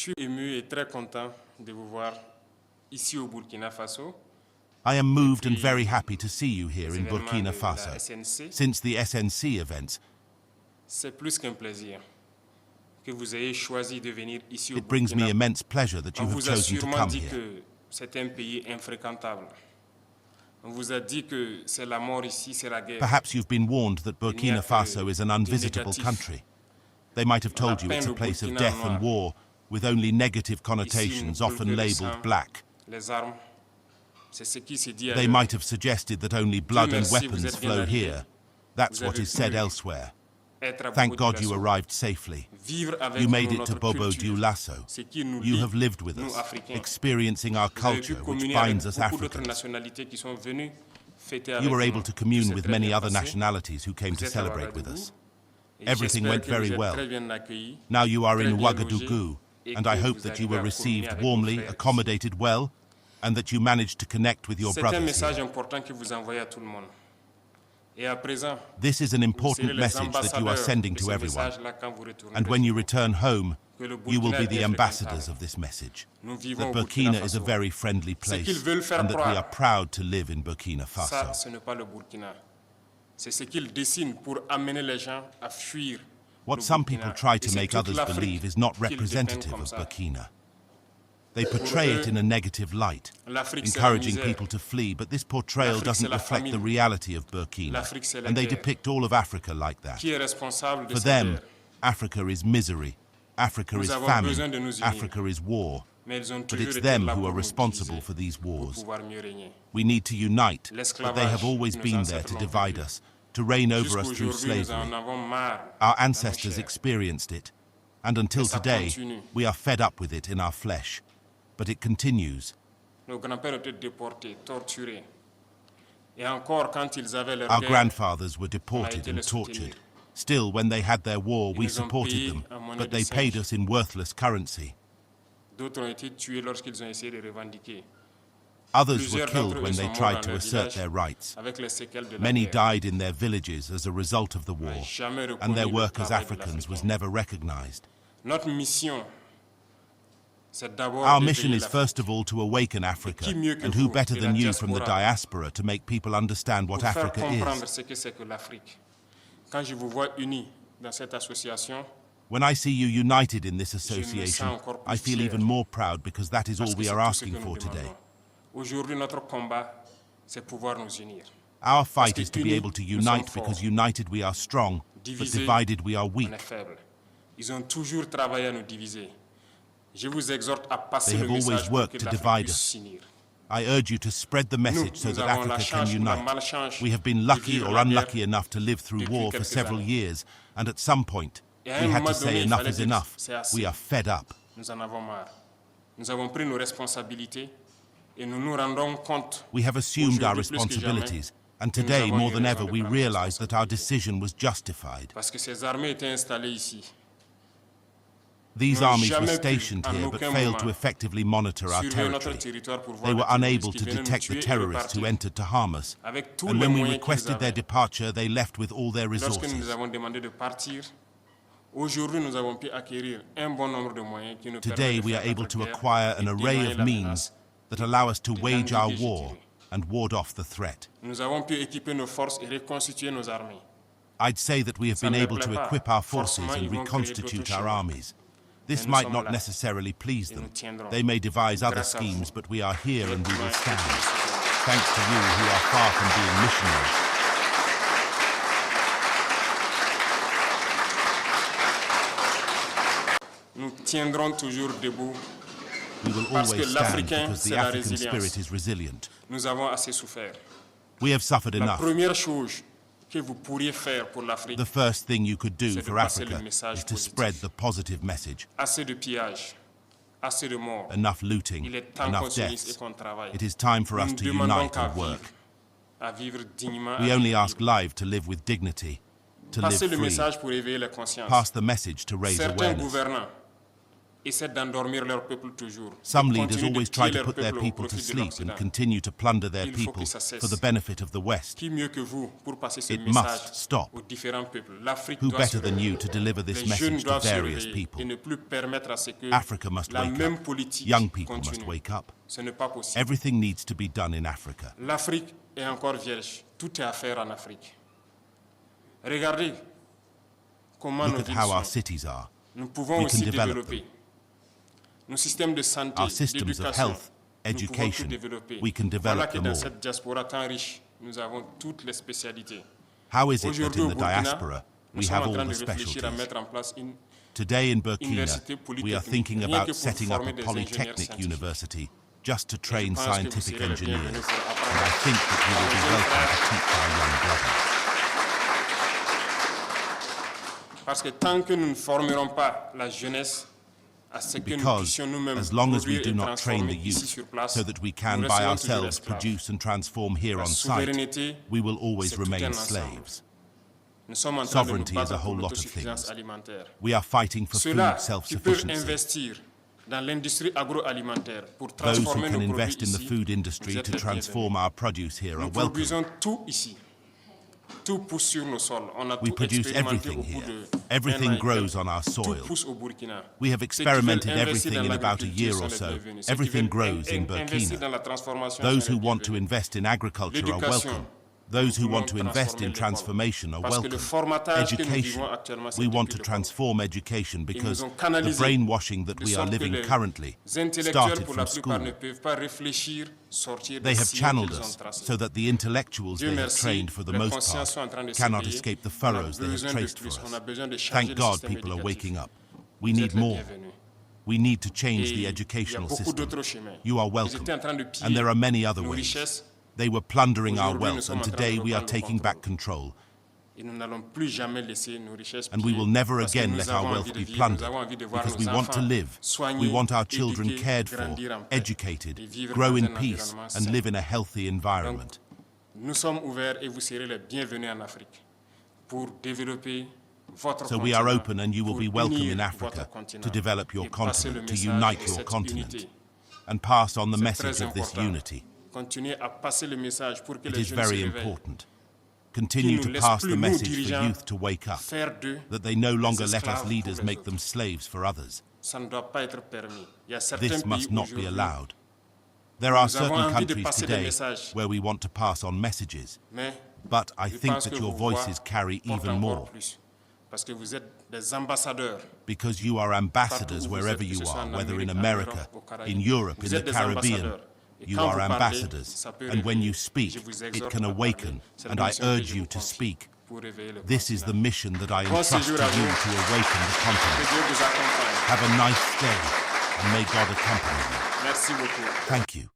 suis ému et très content de vous voir ici au Burkina Faso. I am moved and very happy to see you here in Burkina Faso. Since the SNC events, C'est plus qu'un plaisir que vous ayez choisi de venir ici au it brings me Burkina. immense pleasure that you On have vous a chosen to sûrement come dit here. que c'est un pays infréquentable. On vous a dit que c'est la mort ici, c'est la guerre. Perhaps you've been warned that Burkina Faso is an unvisitable négatif. country. They might have told you it's a place of death and war, with only negative connotations, often labeled black. Les armes, c'est ce qui se dit They ailleurs. might have suggested that only blood and merci, vous weapons êtes bien flow arrivé. here. That's Vous what avez is said pu elsewhere. Être à Thank Bobo God you Dioulasso. arrived safely. Vivre avec You made nous it to notre Bobo culture, Dioulasso. ce qui nous You lie, have lived with nous, us, Africains. experiencing our Vous avez pu culture, which communier binds avec us beaucoup d'autres Africans. nationalités qui sont venues fêter avec You were nous. able to commune C'est with très many bien other passé. nationalities who came Vous to êtes à celebrate with Ouagadougou, us. et Everything j'espère went que very vous êtes well. très bien accueillis, Now you are très in bien Ouagadougou, logés, et and que I hope vous that you arrivez were à communier received avec vos warmly, frères ici. accommodated well, and that you managed to connect with your C'est un brothers message here. important que vous envoyez à tout le monde. Et à présent, This is an vous serez important les message that you are ambassadeurs sending de to ce everyone. message-là quand vous retournez And when chez you vous. return home, Que le you will Burkina be est the bien ambassadors fréquentable. of this message. Nous vivons That au Burkina Burkina is a Faso. very friendly Ce qu'ils place, veulent faire and that we croire. are proud to live in Burkina Ça, Faso. ce n'est pas le Burkina. C'est ce qu'ils dessinent pour amener les gens à fuir. What le some Burkina. people try Et to c'est make toute others l'Afrique believe is not qu'ils dépeignent representative comme of ça. Burkina. They portray it in a negative light, L'Afrique, c'est la encouraging misère. people to flee, but this portrayal L'Afrique, doesn't c'est la reflect the famine. reality of Burkina, L'Afrique, c'est la and they guerre. depict all of Africa like that. Qui est responsable de For cette them, guerre? Africa is misery, Africa Nous is avons famine, besoin de nous unir. Africa is war, Mais ils ont but toujours it's été them là who pour are nous responsible diviser, for these pour wars. pouvoir mieux régner. We need to unite, but they L'esclavage have always que nos been there ancêtres to l'ont divide vécu. us, to reign over us through Jusqu'aujourd'hui, nous slavery. en avons marre. Our dans nos ancestors chairs. experienced it, and until Et ça today, continue. we are fed up with it in our flesh. But it continues. Nos grands-pères étaient déportés, torturés. Et encore, quand ils avaient leur Our guerre, grandfathers were deported été and les soutenir. tortured. Still, when they had their war, we Ils nous ont supported payé them, en monnaie but de they paid singe. us in worthless currency. d'autres ont été tués lorsqu'ils ont essayé de revendiquer. Others were Plusieurs killed d'entre when eux they sont morts tried dans to leur assert village their rights. avec les séquelles de la Many guerre. died in their villages as a result of the war, Jamais reconnu and their le work as travail de Africans was l'Africain. never recognized. Notre mission, c'est d'abord Our d'éveiller mission is l'Afrique. first of all to awaken Africa, qui mieux que and who vous better de than la you from the diaspora diaspora to make people understand what pour faire Africa comprendre is. ce que c'est que l'Afrique. Quand je vous vois unis dans cette association, When I see you united in this me sens association, encore plus I feel fier. even more proud because that is all parce que we c'est are tout ce que asking nous for today. demandons. Aujourd'hui, notre combat, c'est pouvoir nous unir. Our fight que is to be unis, able to nous sommes unite because forts. united we are strong, but Divisés, divided we are On weak. est faible. Ils ont toujours travaillé à nous diviser. Je vous exhorte à passer They le have always message pour worked que to l'Afrique divide puisse us. s'unir. I urge you to spread the message so nous that avons la Africa can chance ou la unite. malchance We have been de lucky vivre or la unlucky guerre enough to live through depuis war for quelques several années. years, and at some point, Et à we un had moment to say donné, il enough fallait is dire, enough. c'est assez. We are fed up. Nous en avons marre. Nous avons pris nos responsabilités et nous nous rendons compte We have assumed our aujourd'hui plus que jamais responsibilities, and que nous today, avons more eu than raison ever, de we prendre realize that our responsabilité. decision was justified. Parce que ces armées étaient installées ici. These n'ont armies were jamais pu, stationed en here, but aucun failed to moment, effectively monitor our surveiller notre territory. territoire pour voir They les were terroristes unable qui to venaient nous detect the tuer et terrorists who repartir. entered to harm us. Avec tous And les when we moyens qu'ils requested their avaient. departure, they left with all their Lorsque nous resources. avons demandé de partir, aujourd'hui nous avons pu acquérir un bon nombre de moyens qui nous Today, permettent de we are faire able notre to guerre acquire an et array d'éloigner of la means menace. that allow us to wage our l'endiguer, je war dirais. and ward off the threat. Nous avons pu équiper nos forces et reconstituer nos armées. I'd say that we have Ça been ne able plaît to pas. equip our forces Forcément, and ils vont créer reconstitute d'autres our chemins. armies. This nous might sommes not là. necessarily please Et them. nous tiendrons. They may devise other Grâce à vous. schemes, but we are here and we will Votre stand. main Thanks to you who are far from being missionaries. Nous tiendrons toujours debout. We will Parce que always stand l'Africain, because c'est the la African résilience. spirit is resilient. Nous avons assez souffert. We have suffered La enough. première chose que vous pourriez faire pour l'Afrique, The first thing you could do c'est de for passer le Africa message is to positif. spread the positive message. assez de pillages, assez de morts. Enough looting, Il est temps qu'on enough s'unisse et deaths. qu'on travaille. It is time for Nous us ne to demandons unite qu'à and work. vivre, à vivre dignement. We à only vivre ask libre. life to live with dignity, to live Passez le free. message pour éveiller les consciences. Pass the message to raise Certains awareness. gouvernants essaient d'endormir leur peuple toujours. Some leaders always try to put their people to sleep and continue to plunder their people for the benefit of the West. Qui mieux que vous pour passer ce It message must stop. aux différents peuples? L'Afrique Who doit better se than réveiller. you to deliver this Les jeunes message to doivent se various réveiller people? et ne plus permettre à ce que Africa must la wake même up. politique Young people must continue. wake up. Ce n'est pas possible. Everything needs to be done in Africa. L'Afrique est encore vierge. Tout est à faire en Afrique. Regardez comment Look nos at villes how our sont. cities are. Nous pouvons We aussi can develop développer nos systèmes de santé, Our systems of d'éducation. health, Nous pouvons tout education, développer. we can Voilà develop que them dans all. cette diaspora tant riche, nous avons toutes les spécialités. How is it that Aujourd'hui in au the Burkina, nous nous have sommes en all train the de réfléchir à specialties? mettre en place une Today in Burkina, Université we are polytechnique, thinking rien que about pour setting up former a des polytechnic ingénieurs university just to train pense que vous scientific serez les bienvenus engineers. pour And apprendre I think that we will be aux jeunes welcome to frères. teach our young brothers. Parce que tant que nous ne formerons pas la jeunesse à ce que nous Because puissions nous-mêmes as long as we produire do et not train the transformer ici youth sur place, so that we nous can by resterons toujours ourselves esclaves. produce and transform here La on site, souveraineté, we will always c'est tout remain un ensemble. slaves. Nous sommes en train de nous Sovereignty is a battre pour whole lot of l'autosuffisance things. alimentaire. We are fighting for Ceux-là food qui peuvent self-sufficiency. investir dans l'industrie agroalimentaire pour Those who transformer can nos produits invest in the ici, food industry vous êtes to les transform bienvenus. our produce here are Nous welcome. produisons tout ici. Tout pousse sur nos sols. On a We tout produce expérimenté everything au bout here. de Everything un an et grows quelques. on our Tout soil. pousse au Burkina. We have Ceux qui experimented veulent investir everything dans in about a l'agriculture year sont or les so. bienvenus. Ceux qui Everything veulent grows in investir dans Burkina. la transformation Those sont who les want to bienvenus. invest in agriculture are L'éducation. welcome. Those who Nous want to voulons invest in transformer transformation are Parce que le welcome. formatage que nous Education. vivons actuellement, c'est We want depuis to le transform education because ont the canalisé brainwashing that de we are sorte que living les currently intellectuels, started pour from la plupart, ne school. peuvent pas réfléchir, sortir They des have sillons channeled qu'ils ont us tracés. so that the intellectuals Dieu they have merci, trained for the les most consciences sont en train part de cannot s'éveiller. escape the On a furrows they have besoin de traced for plus. On a us. besoin de changer Thank le God système people are éducatif. waking up. We Vous need êtes les more. bienvenus. We need to change Et the il y a educational beaucoup system. d'autres chemins. You are Ils welcome. étaient en train de piller And there are many other nos ways. richesses They were plundering our Aujourd'hui, nous wealth, sommes and en train de today we are reprendre le taking back contrôle. control. et nous n'allons plus jamais laisser nos richesses And we will never parce que again nous let our avons envie wealth de be vivre, plundered nous avons envie de voir because nos we want to enfants live. soignés, We want our children éduqués, cared for, grandir en paix educated, et vivre grow dans in un peace, environnement and sain. live in a healthy environment. Donc, nous sommes ouverts et vous serez les bienvenus en Afrique pour développer votre So continent, we are open and you will pour be welcome unir in votre Africa continent to develop your et passer le continent, to message unite de your cette continent, unité. and pass on the C'est message très of this important. unity. Continuez à passer le message pour que It les is jeunes se very réveillent. important. Continue Qui to nous laisse pass plus, the nous, message for dirigeants, youth to wake up, faire d'eux that they no longer let us esclaves leaders pour les make them slaves for others. Ça ne doit pas être permis. Il y a certains This pays must not be aujourd'hui allowed. There are nous avons certain envie de countries passer des today messages. where we want to pass on messages, mais but I je think pense that que your vos voix voices carry portent even encore more plus. Parce que vous êtes des ambassadeurs. because you are ambassadors Partout où vous wherever êtes, que you ce soit are, en whether in Amérique, en America, Europe, aux Caraïbes. in Europe, in Vous the êtes des Caribbean. ambassadeurs. Et You quand are vous parlez, ambassadors, ça peut and when réveiller. you speak, Je vous it exhorte can à awaken, parler. C'est la and I mission que urge je you vous to confie speak. pour réveiller le This is the continent. mission that I Bon entrust to séjour à you vous. to awaken the Que continent. Dieu vous accompagne. Have a nice day, and may God accompany you. Merci beaucoup. Thank you.